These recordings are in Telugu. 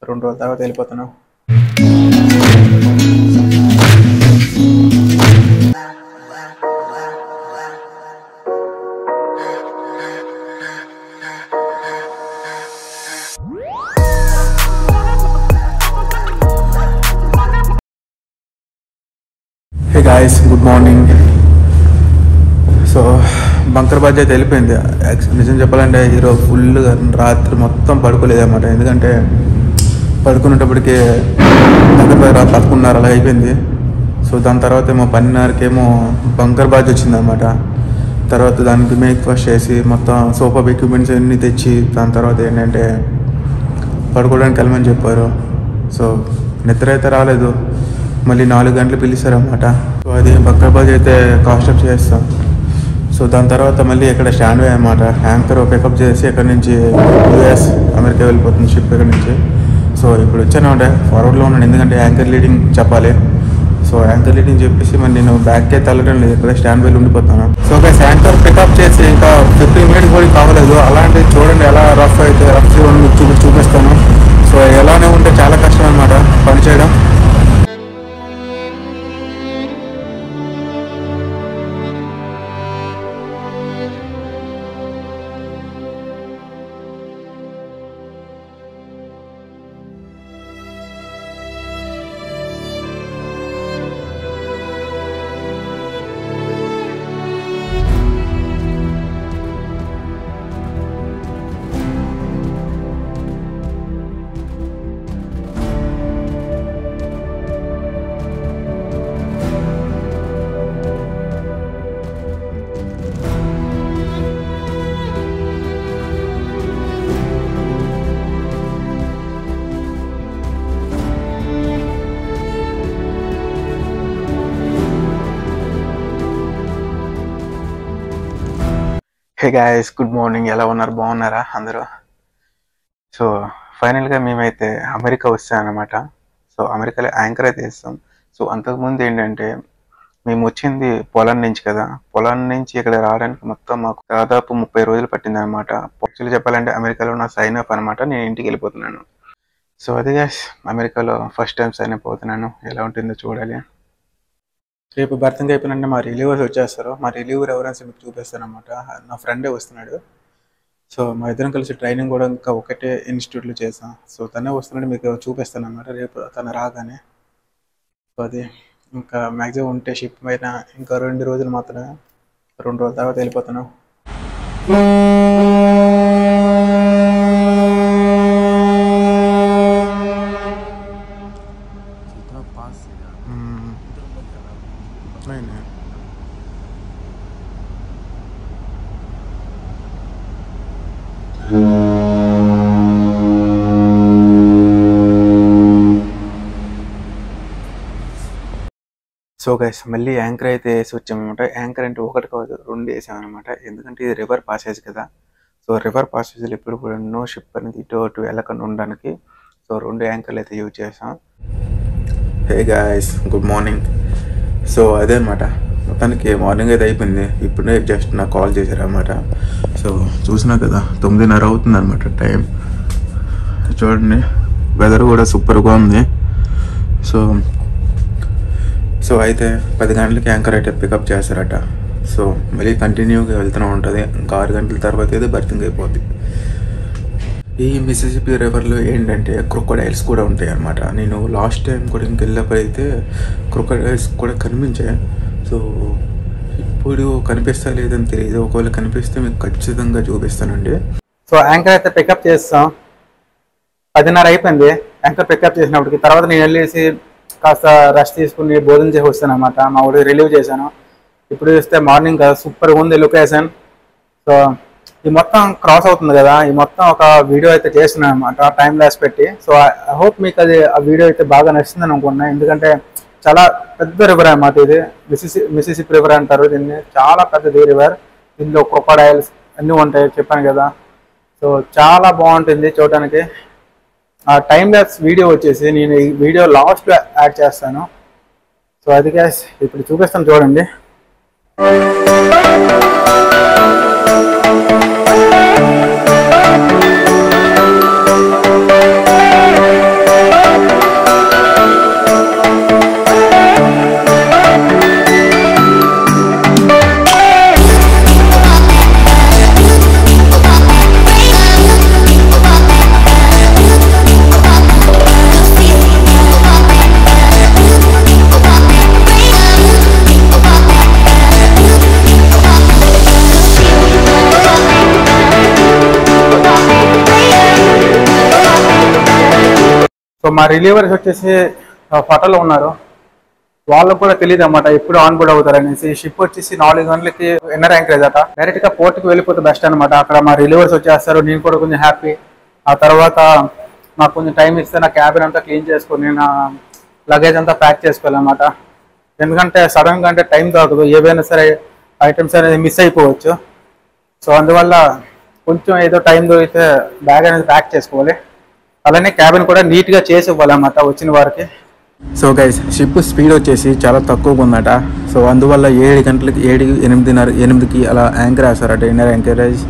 2 రోజుల తర్వాత వెళ్ళిపోతాను. Hey guys, good morning. So బంకర్బాద్ అయితే వెళ్ళిపోయింది. నిజం చెప్పాలంటే ఈరోజు ఫుల్గా రాత్రి మొత్తం పడుకోలేదు అన్నమాట. ఎందుకంటే పడుకునేటప్పటికి దగ్గర 11:30 అలా అయిపోయింది. సో దాని తర్వాత ఏమో 12:30కేమో బంకర్బాద్ వచ్చిందన్నమాట. తర్వాత దానికి బ్రేక్ఫాస్ట్ చేసి మొత్తం సోఫా ఎక్విప్మెంట్స్ అన్నీ తెచ్చి దాని తర్వాత ఏంటంటే పడుకోవడానికి వెళ్ళమని చెప్పారు. సో నిద్ర అయితే రాలేదు. మళ్ళీ 4 గంటలు పిలిచారన్నమాట. సో అది బంకర్బాద్ అయితే కాస్టప్ చేస్తాం. సో దాని తర్వాత మళ్ళీ ఇక్కడ స్టాండ్ వే అన్నమాట. యాంకర్ పికప్ చేసి ఇక్కడ నుంచి US అమెరికా వెళ్ళిపోతుంది షిప్ ఇక్కడ నుంచి. సో ఇప్పుడు వచ్చాను అంటే ఫార్వర్డ్లో ఉన్నాను, ఎందుకంటే యాంకర్ లీడింగ్ చెప్పాలి. సో యాంకర్ లీడింగ్ చెప్పేసి మరి నేను బ్యాక్కి అయితే వెళ్ళడం లేదు, ఇక్కడ స్టాండ్ వేలు ఉండిపోతాను. సో గైస్, యాంకర్ పికప్ చేసి ఇంకా 15 మినిట్స్ కూడా కావలేదు. అలాంటివి చూడండి ఎలా రఫ్ అయితే రఫ్ చూపిస్తాను. సో ఎలానే ఉంటే చాలా కష్టం అన్నమాట పని చేయడం. Hey guys, good morning. ఎలా ఉన్నారు? బాగున్నారా అందరూ? సో ఫైనల్గా మేమైతే అమెరికా వచ్చామన్నమాట. సో అమెరికాలో యాంకర్ అయితే వేస్తాం. సో అంతకుముందు ఏంటంటే మేము వచ్చింది పొలాన్ నుంచి కదా. పొలాన్ నుంచి ఇక్కడ రావడానికి మొత్తం మాకు దాదాపు 30 రోజులు పట్టింది అనమాట. యాక్చువల్లీ చెప్పాలంటే అమెరికాలో నా సైన్ అప్ అనమాట. నేను ఇంటికి వెళ్ళిపోతున్నాను. సో అది గాయస్, అమెరికాలో ఫస్ట్ టైం సైన్ అప్ అవుతున్నాను. ఎలా ఉంటుందో చూడాలి. రేపు బర్త్డే అయిపోయినంటే మా రిలీవర్స్ వచ్చేస్తారు. మా రిలీవర్ ఎవరైనా మీకు చూపిస్తాను అనమాట. నా ఫ్రెండే వస్తున్నాడు. సో మా ఇద్దరం కలిసి ట్రైనింగ్ కూడా ఇంకా ఒకటే ఇన్స్టిట్యూట్లో చేసాం. సో తనే వస్తున్నాడు, మీకు చూపిస్తాను అనమాట రేపు తను రాగానే. సో అది ఇంకా మ్యాక్సిమం ఉంటే షిప్ పైన ఇంకా 2 రోజులు మాత్రమే. 2 రోజుల తర్వాత వెళ్ళిపోతాను. సో గైస్, మళ్ళీ యాంకర్ అయితే వేసి వచ్చామన్నమాట. యాంకర్ అంటే ఒకటి కాదు 2 వేసామన్నమాట. ఎందుకంటే ఇది రివర్ పాసేజ్ కదా. సో రివర్ పాసేజ్లు ఎప్పుడు కూడా నో షిప్ అనేది ఇటు అటు వెళ్ళకుండా ఉండడానికి సో 2 యాంకర్లు అయితే యూజ్ చేసాం. Hey guys, good morning. So అదే అనమాట, మొత్తానికి మార్నింగ్ అయితే అయిపోయింది. ఇప్పుడే జస్ట్ నాకు కాల్ చేశారన్నమాట. సో చూసినా కదా 9:30 అవుతుంది అనమాట టైం. చూడండి, వెదర్ కూడా సూపర్గా ఉంది. సో అయితే 10 గంటలకి యాంకర్ అయితే పికప్ చేస్తారట. సో మళ్ళీ కంటిన్యూగా వెళ్తూనే ఉంటుంది. ఇంకా 6 గంటల తర్వాత అయితే బర్తింగ్ అయిపోద్ది. ఈ మిసిసిపి రివర్లో ఏంటంటే క్రొకోడైల్స్ కూడా ఉంటాయి అన్నమాట. నేను లాస్ట్ టైం కూడా ఇంకెళ్ళినప్పుడు అయితే క్రొకోడైల్స్ కూడా కనిపించాయి. సో ఇప్పుడు కనిపిస్తా లేదని తెలియదు. ఒకవేళ కనిపిస్తే మీకు ఖచ్చితంగా చూపిస్తానండి. సో యాంకర్ అయితే పికప్ చేస్తాం. 10:30 అయిపోయింది యాంకర్ పికప్ చేసినప్పటికి. తర్వాత నేను వెళ్ళేసి కాస్త రెస్ట్ తీసుకుని భోజనం చేసి వస్తాను అనమాట. మా ఊరికి రిలీవ్ చేశాను. ఇప్పుడు చూస్తే మార్నింగ్ సూపర్గా ఉంది లొకేషన్. సో ఈ మొత్తం క్రాస్ అవుతుంది కదా, ఈ మొత్తం ఒక వీడియో అయితే చేస్తున్నాను అనమాట టైం లాస్ పెట్టి. సో ఐ హోప్ మీకు అది ఆ వీడియో అయితే బాగా నచ్చిందని అనుకున్నాను. ఎందుకంటే చాలా పెద్ద రివర్ అన్నమాట ఇది. మిసిసిపి రివర్ అంటారు దీన్ని. చాలా పెద్దది రివర్. దీనిలో క్రొకోడైల్స్ అన్నీ ఉంటాయి చెప్పాను కదా. సో చాలా బాగుంటుంది చూడటానికి. ఆ టైం ల్యాప్స్ వీడియో వచ్చేసి నేను ఈ వీడియో లాస్ట్లో యాడ్ చేస్తాను. సో అది గ్యాస్ ఇప్పుడు చూపిస్తాను చూడండి. మా రిలీవర్స్ వచ్చేసి ఫోటోలో ఉన్నారు, వాళ్ళకు కూడా తెలియదు అన్నమాట ఎప్పుడు ఆన్ బోర్డ్ అవుతారు అనేసి. షిప్ వచ్చేసి 4 గంటలకి ఇన్నర్ యాంకరేజ్ అట, డైరెక్ట్ గా పోర్ట్ కి వెళ్ళిపోతే బెస్ట్ అనమాట. అక్కడ మా రిలీవర్స్ వచ్చేస్తారు, నేను కూడా కొంచెం హ్యాపీ. ఆ తర్వాత నాకు కొంచెం టైం ఇస్తే నా క్యాబిన్ అంతా క్లీన్ చేసుకొని నా లగేజ్ అంతా ప్యాక్ చేసుకోవాలన్నమాట. ఎందుకంటే సడన్ గా అంటే టైం దొరకదు, ఏవైనా సరే ఐటమ్స్ అనేది మిస్ అయిపోవచ్చు. సో అందువల్ల కొంచెం ఏదో టైం దొరికితే బ్యాగ్ అనేది ప్యాక్ చేసుకోవాలి. అలానే క్యాబిన్ కూడా నీట్గా చేసి ఇవ్వాలన్నమాట వచ్చిన వారికి. సో గైస్, షిప్ స్పీడ్ వచ్చేసి చాలా తక్కువగా ఉందట. సో అందువల్ల 7 గంటలకి 8:30కి అలా యాంకర్ వేస్తారట, ఇన్నర్ యాంకరేజ్.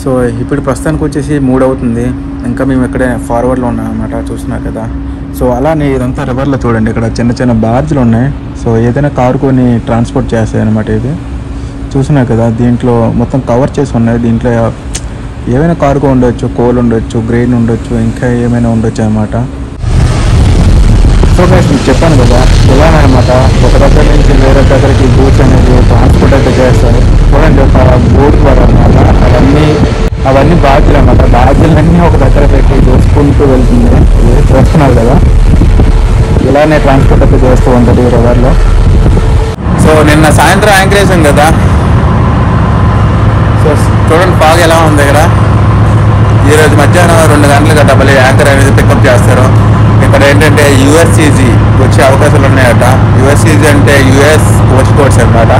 సో ఇప్పుడు ప్రస్తుతానికి వచ్చేసి 3 అవుతుంది, ఇంకా మేము ఇక్కడే ఫార్వర్డ్లో ఉన్నాం అన్నమాట, చూస్తున్నారు కదా. సో అలానే ఇదంతా రివర్లో చూడండి, ఇక్కడ చిన్న చిన్న బార్జ్లు ఉన్నాయి. సో ఏదైనా కార్గోని ట్రాన్స్పోర్ట్ చేస్తాయి అన్నమాట. ఇది చూస్తున్నారు కదా, దీంట్లో మొత్తం కవర్ చేసి ఉన్నాయి. దీంట్లో ఏమైనా కార్గో ఉండొచ్చు, కోల్ ఉండొచ్చు, గ్రెయిన్ ఉండొచ్చు, ఇంకా ఏమైనా ఉండొచ్చు అన్నమాట. సో గైస్, మీకు చెప్పాను కదా ఇలానమాట, ఒక దగ్గర నుంచి వేరే దగ్గరికి గూడ్స్ అనేది ట్రాన్స్పోర్ట్ అయితే చేస్తారు. చూడండి, ఒక బోట్ ద్వారా అనమాట. అవన్నీ బాధ్యులు అన్నమాట. బాధ్యులన్నీ ఒక దగ్గర పెట్టి చూసుకుంటూ వెళ్తుంది. చూస్తున్నారు కదా, ఇలానే ట్రాన్స్పోర్ట్ అయితే చేస్తూ ఉంటుంది రివర్లో. సో నిన్న సాయంత్రం యాంకర్ వేసాం కదా, సో చూడండి ఫాగ్ ఎలా ఉంది ఇక్కడ. ఈరోజు మధ్యాహ్నం 2 గంటలకు డబ్బులు యాంకర్ అనేది పికప్ చేస్తారు. ఇక్కడ ఏంటంటే యుఎస్సిజి వచ్చే అవకాశాలు ఉన్నాయట. యుఎస్సిజి అంటే యుఎస్ కోస్ట్ కోడ్స్ అనమాట.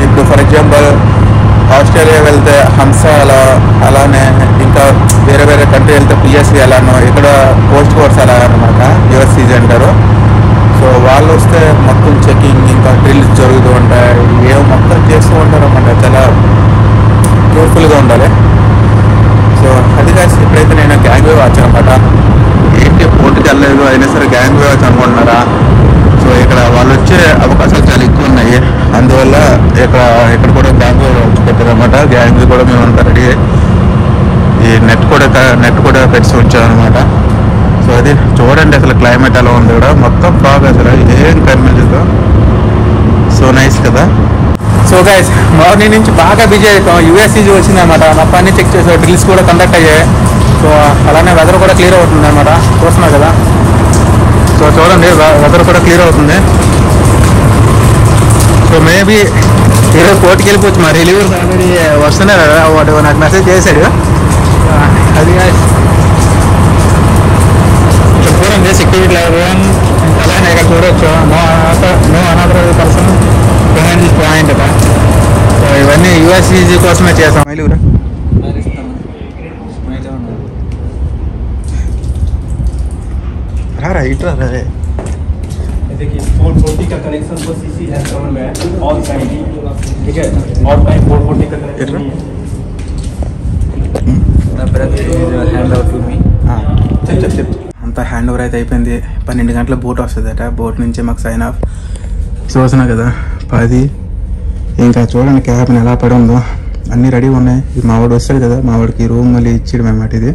ఇప్పుడు ఫర్ ఎగ్జాంపుల్ ఆస్ట్రేలియా వెళ్తే హంస అలా, అలానే ఇంకా వేరే వేరే కంట్రీ వెళ్తే పిఎస్సి అలానో, ఇక్కడ కోస్ట్ కోడ్స్ అలా అనమాట యుఎస్సిజి అంటారు. సో వాళ్ళు వస్తే మొత్తం చెకింగ్, ఇంకా డ్రిల్స్ జరుగుతూ ఉంటాయి, ఏమో మొత్తం చేస్తూ ఉంటారు అన్నమాట. చాలా కేర్ఫుల్గా ఉండాలి. సో అది కాదు, ఇప్పుడైతే నేను గ్యాంగ్ వే వాచ్ అనమాట. ఏంటి పోటీకి వెళ్ళలేదు అయినా సరే గ్యాంగ్ వే వాచ్ అనుకుంటున్నారా? సో ఇక్కడ వాళ్ళు వచ్చే అవకాశాలు చాలా ఎక్కువ ఉన్నాయి. అందువల్ల ఇక్కడ కూడా గ్యాంగ్ వే వాచ్ పెట్టారనమాట. గ్యాంగ్ కూడా మేము అంతా రెడీ, ఈ నెట్ కూడా పెట్టి వచ్చామన్నమాట. సో అది చూడండి, అసలు క్లైమేట్ ఎలా ఉంది కూడా, మొత్తం ఫాగ్, అసలు ఏం కనిపించదు. సో నైస్ కదా. సో గైస్, మార్నింగ్ నుంచి బాగా బిజీ అవుతాం. యూఎస్సీజీ వచ్చిందన్నమాట, మొత్తం అన్ని చెక్ చేసాం, డ్రిల్స్ కూడా కండక్ట్ అయ్యాయి. సో అలానే వెదర్ కూడా క్లియర్ అవుతుంది అనమాట, చూస్తున్నారు కదా. సో చూడండి, వెదర్ కూడా క్లియర్ అవుతుంది. సో మేబీ ఈరోజు కోర్టుకి వెళ్ళిపోవచ్చు. మా రిలీవర్స్ ఆల్రెడీ వస్తున్నారు కదా, వాడు నాకు మెసేజ్ చేశాడు. అది చూడండి, సెక్యూరిటీ లెవెల్ అలానే ఇక్కడ చూడవచ్చు. No another person behind this point కదా. సో ఇవన్నీ యూఎస్సీజీ కోసమే చేసాం. రా ఇట్రా రే. देखिए 440 का कनेक्शन तो सीसी है समझ में ऑन टाइम, ठीक है, ऑन टाइम 440 का कनेक्शन है। Hand over to me. చెప్ అంతా హ్యాండ్ ఓవర్ అయితే అయిపోయింది. 12 గంటల బోట్ వస్తుందట. బోట్ నుంచి మాకు సైన్ ఆఫ్. చూసినా కదా 10. ఇంకా చూడండి క్యాబిన్ ఎలా పడి ఉందో, అన్నీ రెడీగా ఉన్నాయి. మా వాడు వస్తాడు కదా, మా వాడికి రూమ్ మళ్ళీ ఇచ్చేయడం అన్నమాట ఇది.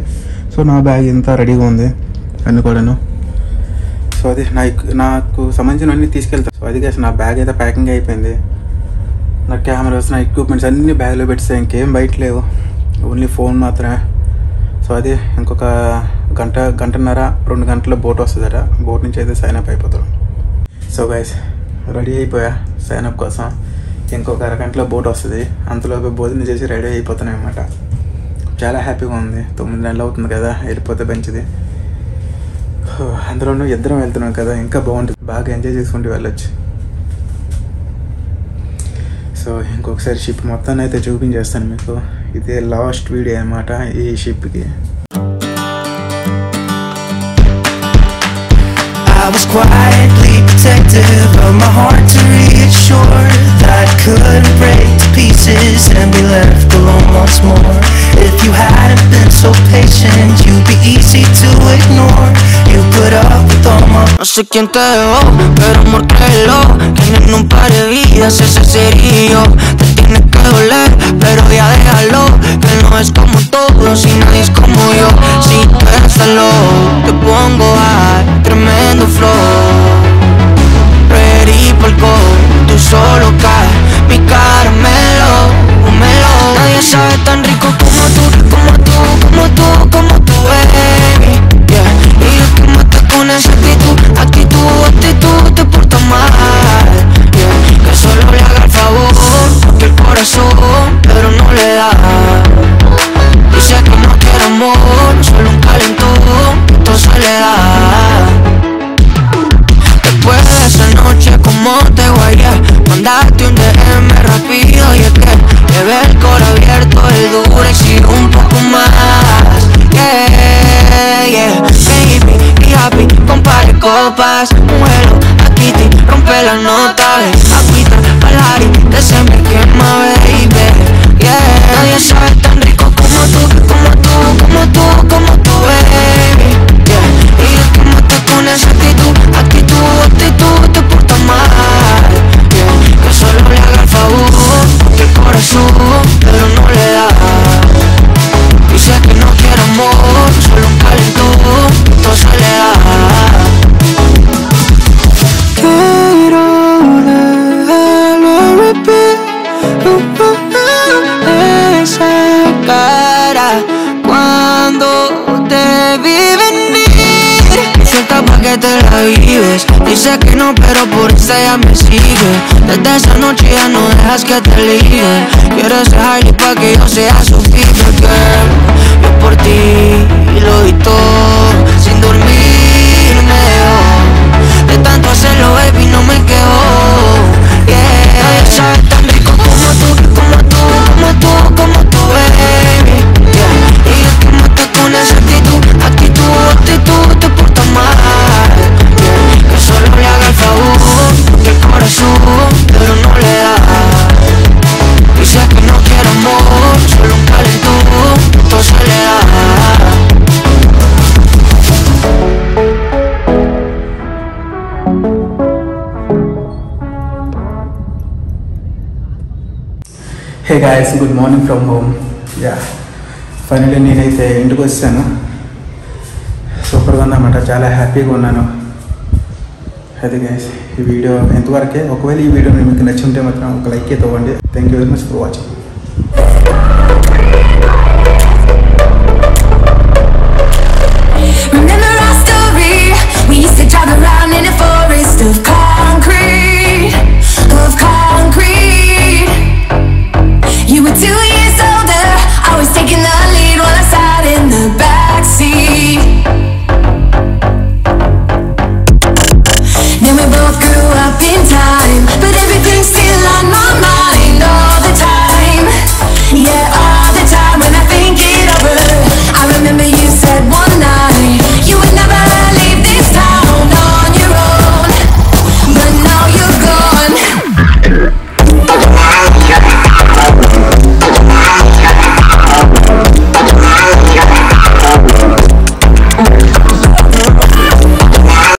సో నా బ్యాగ్ ఇంత రెడీగా ఉంది అన్నీ కూడాను. సో అది నాకు సంబంధించిన అన్నీ తీసుకెళ్తాను. సో అది కాదు, నా బ్యాగ్ అయితే ప్యాకింగ్ అయిపోయింది. నా కెమెరాస్, నా ఎక్విప్మెంట్స్ అన్నీ బ్యాగ్లో పెట్టేస్తాయి. ఇంకేం బయట లేవు, ఓన్లీ ఫోన్ మాత్రమే. సో అది ఇంకొక గంటన్నర 2 గంటల బోట్ వస్తుందట. బోట్ నుంచి అయితే సైన్ అప్ అయిపోతాం. సో గైస్, రెడీ అయిపోయా సైన్ అప్ కోసం. ఇంకొక అరగంటలో బోట్ వస్తుంది. అంతలోపు భోజనం చేసి రెడీ అయిపోతున్నాయి అన్నమాట. చాలా హ్యాపీగా ఉంది. 9 నెలలు అవుతుంది కదా, వెళ్ళిపోతే మంచిది. అందులోనూ ఇద్దరం వెళ్తున్నాం కదా, ఇంకా బాగుంటుంది. బాగా ఎంజాయ్ చేసుకుంటూ వెళ్ళొచ్చు. సో ఇంకొకసారి షిప్ మొత్తాన్ని అయితే చూపించేస్తాను మీకు. ఇదే లాస్ట్ వీడియో అన్నమాట ఈ షిప్కి. I was quietly protective of my heart to reassure that I couldn't break to pieces and be left alone once more. If you hadn't been so patient, you'd be easy to ignore. You put up with all my... No sé quién te dejó, pero amor créelo, que en un par de vidas ese sería yo. Te tiene que doler, pero ya déjalo, que no es como todos y nadie es como yo. Si piénsalo, te pongo high, tremendo flow. Ready por gol, tú solo caes, mi caramelo, un melón. Nadie sabe tan rico como tú, como tú, como tú, como tú. Llevé el coro abierto, el duro y sigo un poco más. Yeah, yeah. Baby, be happy, compare copas. Un vuelo a Kitty, rompe la nota. Agüita, palari, que se me quema, baby. Yeah, nadie sabe tan rico como tú, como tú, como tú, como tú, baby. Yeah, y es que mata con esa actitud, te portas mal. Yeah, que solo le haga el favor, que el corazón, pero no le da. Dice que no quiere amor, solo un calentón, toda soledad. Quiero dejarlo repetir esa cara cuando te vi venir. Suelta pa' que te la vives. Dice que no, pero por esta ya me sigue. Desde esa noche ya no dejas que te liguen. Quieres dejarle pa' que yo sea su fever girl. Yo por ti lo di todo, sin dormir me dejó. De tanto hacerlo, baby, no me quedo. Yeah, nadie sabe tan rico como tú, como tú, como tú, como tú, baby. Yeah, y es que mata con esa actitud, te portas mal. Yeah, que solo le haga el favor, que el corazón, pero no le da. Dice que no quiere amor, solo un calentón, toda soledad. Hey guys, good morning from home. Yeah, finally నేనైతే ఇంటికి వచ్చాను. సూపర్గా ఉందన్నమాట, చాలా హ్యాపీగా ఉన్నాను. అది గాయస్, ఈ వీడియో ఎంతవరకే. ఒకవేళ ఈ వీడియో మీకు నచ్చుంటే మాత్రం ఒక లైక్ అయితే ఇవ్వండి. Thank you very much for watching. Remember our story? We used to drive around in a forest of cars.